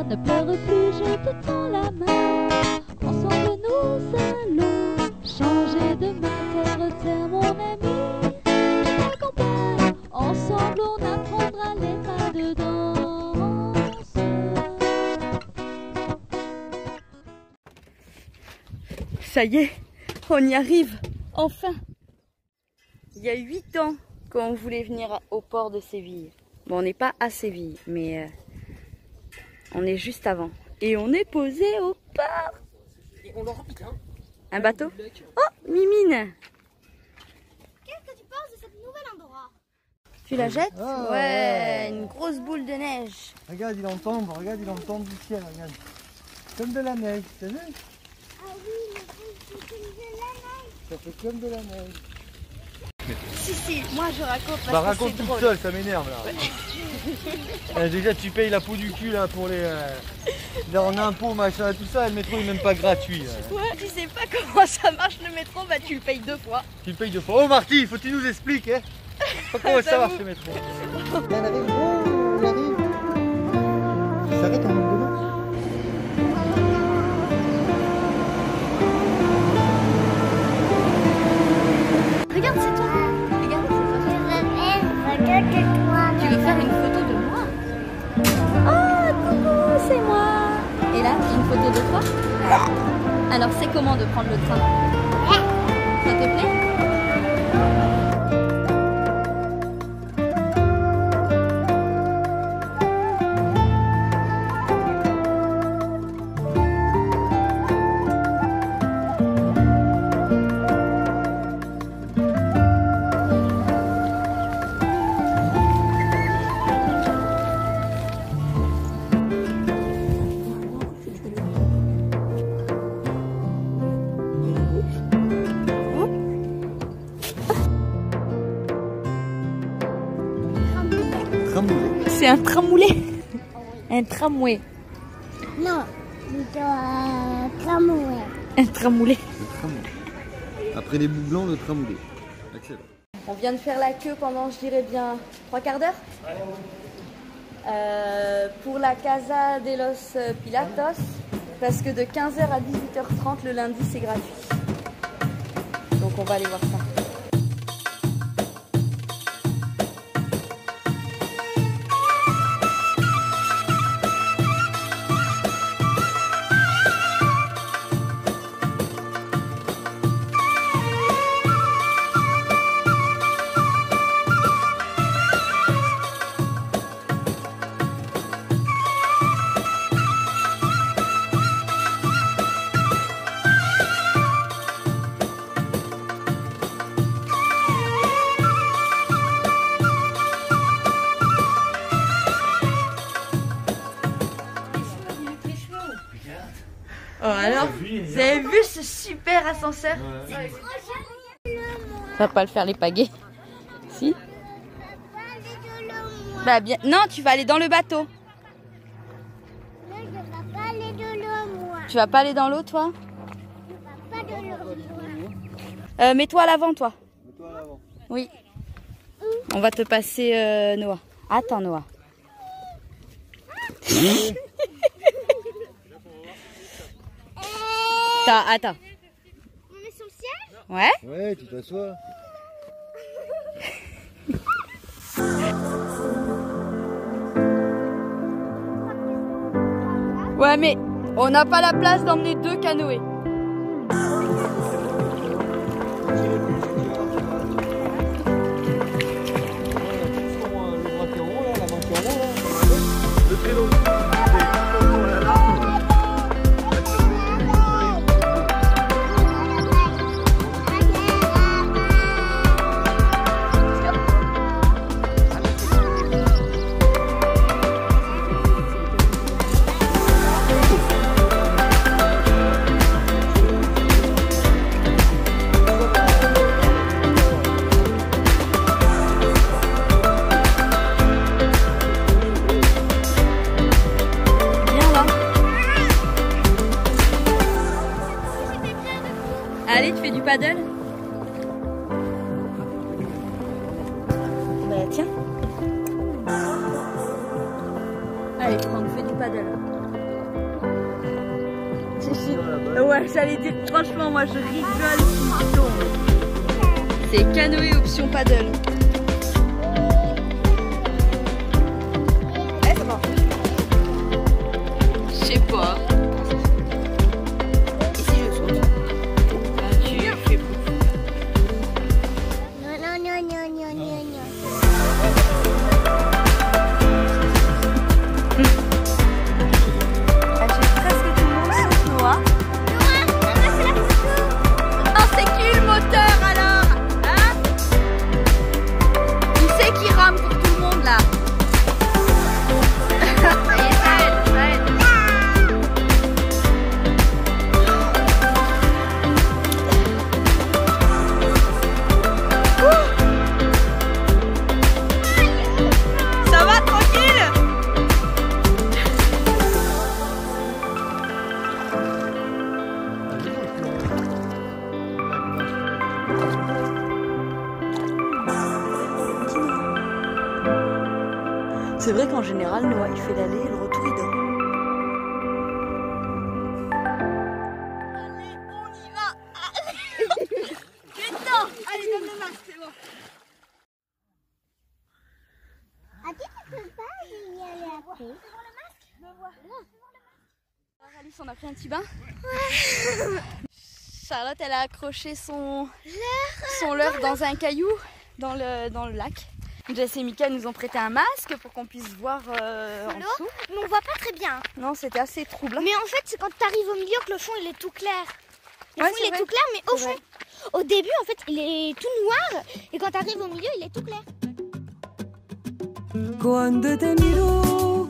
Ne pleure plus, je te tends la main. Ensemble nous allons changer de main. Terre, mon ami, je t'accompagne. Ensemble on apprendra les pas de danse. Ça y est, on y arrive, enfin. Il y a 8 ans qu'on voulait venir au port de Séville. Bon, on n'est pas à Séville, mais on est juste avant. Et on est posé au port. Et on leur pique, hein. Un bateau? Oh, Mimine! Qu'est-ce que tu penses de cette nouvelle endroit? Tu la jettes? Ah, ouais, une grosse boule de neige. Regarde, il en tombe, regarde, il en tombe du ciel, regarde. Comme de la neige, t'as vu? Ah oui, c'est comme de la neige. Ça fait comme de la neige. Si, moi je raconte parce Bah que raconte c'est toute drôle. seule, ça m'énerve là. Déjà tu payes la peau du cul là pour les en impôts, machin, tout ça, le métro est même pas gratuit. Ouais, tu sais pas comment ça marche le métro, bah tu le payes 2 fois. Tu le payes 2 fois. Oh Marty, faut que tu nous expliques, hein. Pas comment ça marche le métro. On arrive, oh, on arrive. Il s'arrête en mode de Regarde, c'est toi. Regarde, c'est toi. Tu veux faire une photo de moi? Oh, coucou, c'est moi. Et là, une photo de toi? Alors, c'est comment de prendre le train? Ça te plaît? C'est un tramoulet. Un tramway. Non, plutôt un tramway. Un tramoulet. Le tramway. Après les bouts blancs, le tramway. Excellent. On vient de faire la queue pendant, je dirais bien, 3 quarts d'heure. Pour la Casa de los Pilatos, parce que de 15h à 18h30 le lundi c'est gratuit. Donc on va aller voir ça. Oh alors, vous avez vu ce super ascenseur? Ouais. Ça va pas le faire les pagaies. Si? Bah bien. Non, tu vas aller dans le bateau. Non, je ne vais pas aller de l'eau, moi. Tu vas pas aller dans l'eau, toi? Je ne vais pas de l'eau. Mets-toi à l'avant, toi. Mets-toi à l'avant. Oui. On va te passer Noah. Attends, Noah. Attends. On est sur le siège? Ouais? Ouais, tu t'assois. Ouais, mais on n'a pas la place d'emmener 2 canoës. Allez, tu fais du paddle? Bah tiens. Allez. Franck fait du paddle. Ouais, j'allais dire, franchement, moi je rigole s'il tombe. C'est canoë option paddle. Ouais, ça marche. Je sais pas. Et si je saute? Tu fais beaucoup. Non, non, non, non, non, non, non. C'est vrai qu'en général, Noah, il fait l'aller et le retour, il dort. Allez, on y va. Putain. Allez, donne le masque, c'est bon. Ah, tu peux pas y aller après. C'est bon le masque? Me vois. Alors, Alice, on a pris un petit bain. Ouais. Charlotte, elle a accroché son leurre dans un caillou dans le lac. Jess et Mika nous ont prêté un masque pour qu'on puisse voir en dessous. Mais on voit pas très bien. Non, c'était assez troublant. Mais en fait, c'est quand tu arrives au milieu que le fond il est tout clair. Le Ouais, fond il est tout clair, mais au fond, au début en fait, il est tout noir. Et quand tu arrives au milieu, il est tout clair. Cuando te miro,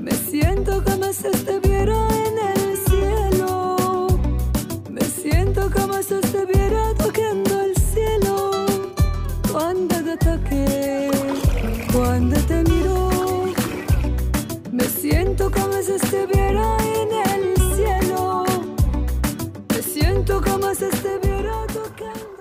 me siento como si estuviera en el cielo. Me siento como si estuviera tocando el cielo. Cuando te toqué, cuando te miro, me siento como si estuviera en el cielo. Me siento como si estuviera tocando.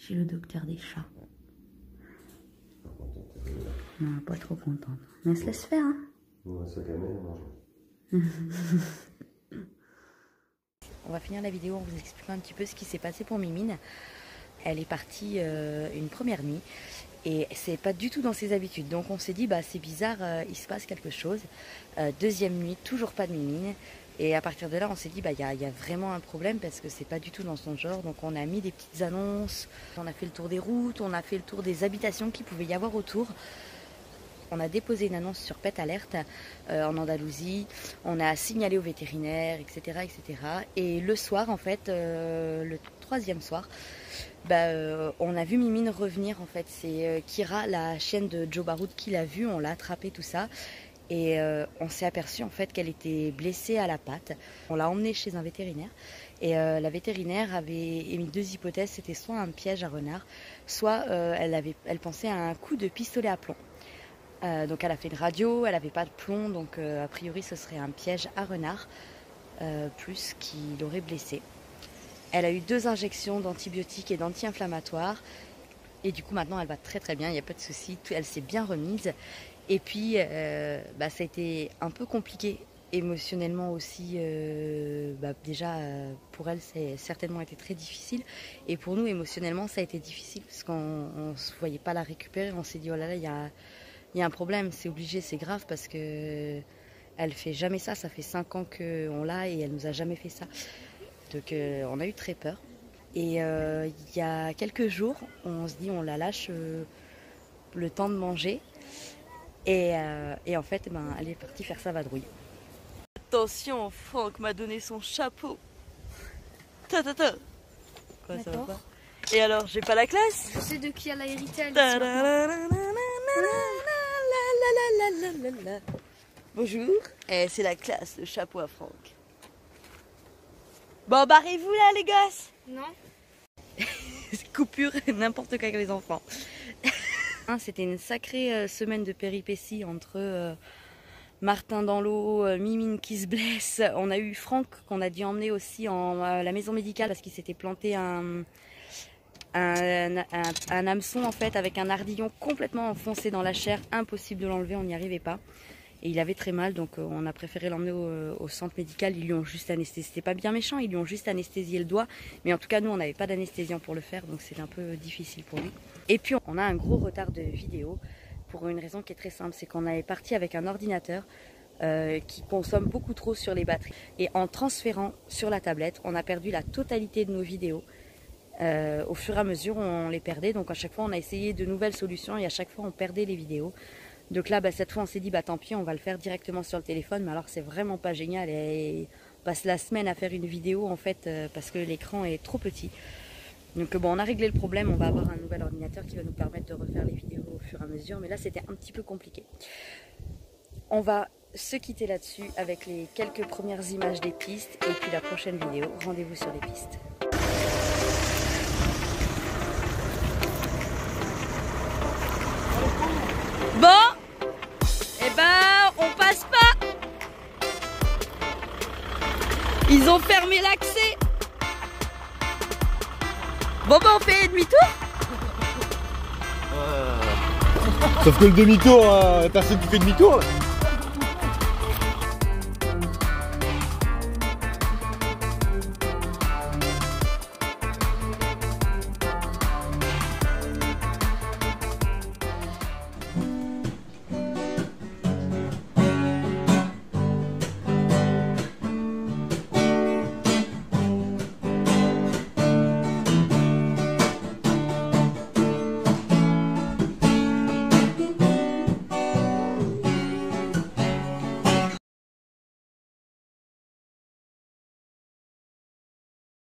Chez le docteur des chats. Non, pas trop contente. Mais elle se laisse faire, hein. On va se calmer, On va finir la vidéo en vous expliquant un petit peu ce qui s'est passé pour Mimine. Elle est partie une première nuit et c'est pas du tout dans ses habitudes. Donc on s'est dit, bah c'est bizarre, il se passe quelque chose. Deuxième nuit, toujours pas de Mimine. Et à partir de là, on s'est dit, bah y a vraiment un problème parce que c'est pas du tout dans son genre. Donc on a mis des petites annonces, on a fait le tour des routes, on a fait le tour des habitations qu'il pouvait y avoir autour. on a déposé une annonce sur Pet Alert en Andalousie, on a signalé au vétérinaire, etc. etc. Et le soir, en fait, le 3e soir, on a vu Mimine revenir en fait. C'est Kira, la chienne de Joe Baroud, qui l'a vue, on l'a attrapée, tout ça. Et on s'est aperçu en fait qu'elle était blessée à la patte. On l'a emmenée chez un vétérinaire et la vétérinaire avait émis 2 hypothèses. C'était soit un piège à renard, soit elle pensait à un coup de pistolet à plomb. Donc elle a fait une radio, elle n'avait pas de plomb, donc a priori ce serait un piège à renard plus qui l'aurait blessée. Elle a eu 2 injections d'antibiotiques et d'anti-inflammatoires et du coup maintenant elle va très très bien, il n'y a pas de souci, elle s'est bien remise. Et puis ça a été un peu compliqué émotionnellement aussi, déjà pour elle c'est certainement été très difficile et pour nous émotionnellement ça a été difficile parce qu'on ne se voyait pas la récupérer, on s'est dit oh là là il y a un problème, c'est obligé, c'est grave parce que elle fait jamais ça, ça fait 5 ans qu'on l'a et elle nous a jamais fait ça. Donc on a eu très peur et il y a quelques jours on se dit on la lâche le temps de manger et en fait elle est partie faire sa vadrouille. Attention, Franck m'a donné son chapeau. Quoi, ça va pas? Et alors, j'ai pas la classe? Je sais de qui elle a hérité. Bonjour. Et c'est la classe, le chapeau à Franck. Bon, barrez-vous là, les gosses? Non. Coupure, n'importe quoi avec les enfants. C'était une sacrée semaine de péripéties entre Martin dans l'eau, Mimine qui se blesse. On a eu Franck qu'on a dû emmener aussi à la maison médicale parce qu'il s'était planté un hameçon en fait avec un ardillon complètement enfoncé dans la chair. Impossible de l'enlever, on n'y arrivait pas. Et il avait très mal, donc on a préféré l'emmener au centre médical. Ils lui ont juste anesthésié. C'était pas bien méchant, ils lui ont juste anesthésié le doigt. Mais en tout cas, nous, on n'avait pas d'anesthésiant pour le faire, donc c'était un peu difficile pour lui. Et puis, on a un gros retard de vidéo pour une raison qui est très simple. C'est qu'on est parti avec un ordinateur qui consomme beaucoup trop sur les batteries. Et en transférant sur la tablette, on a perdu la totalité de nos vidéos. Au fur et à mesure, on les perdait. Donc à chaque fois, on a essayé de nouvelles solutions et à chaque fois, on perdait les vidéos. Donc là, cette fois, on s'est dit, tant pis, on va le faire directement sur le téléphone. Mais alors, c'est vraiment pas génial. Et on passe la semaine à faire une vidéo, en fait, parce que l'écran est trop petit. Donc on a réglé le problème. On va avoir un nouvel ordinateur qui va nous permettre de refaire les vidéos au fur et à mesure. Mais là, c'était un petit peu compliqué. On va se quitter là-dessus avec les quelques premières images des pistes. Et puis la prochaine vidéo, rendez-vous sur les pistes. Bon, on passe pas. Ils ont fermé l'accès. Bon, on fait demi-tour. Sauf que le demi-tour, personne qui fait demi-tour.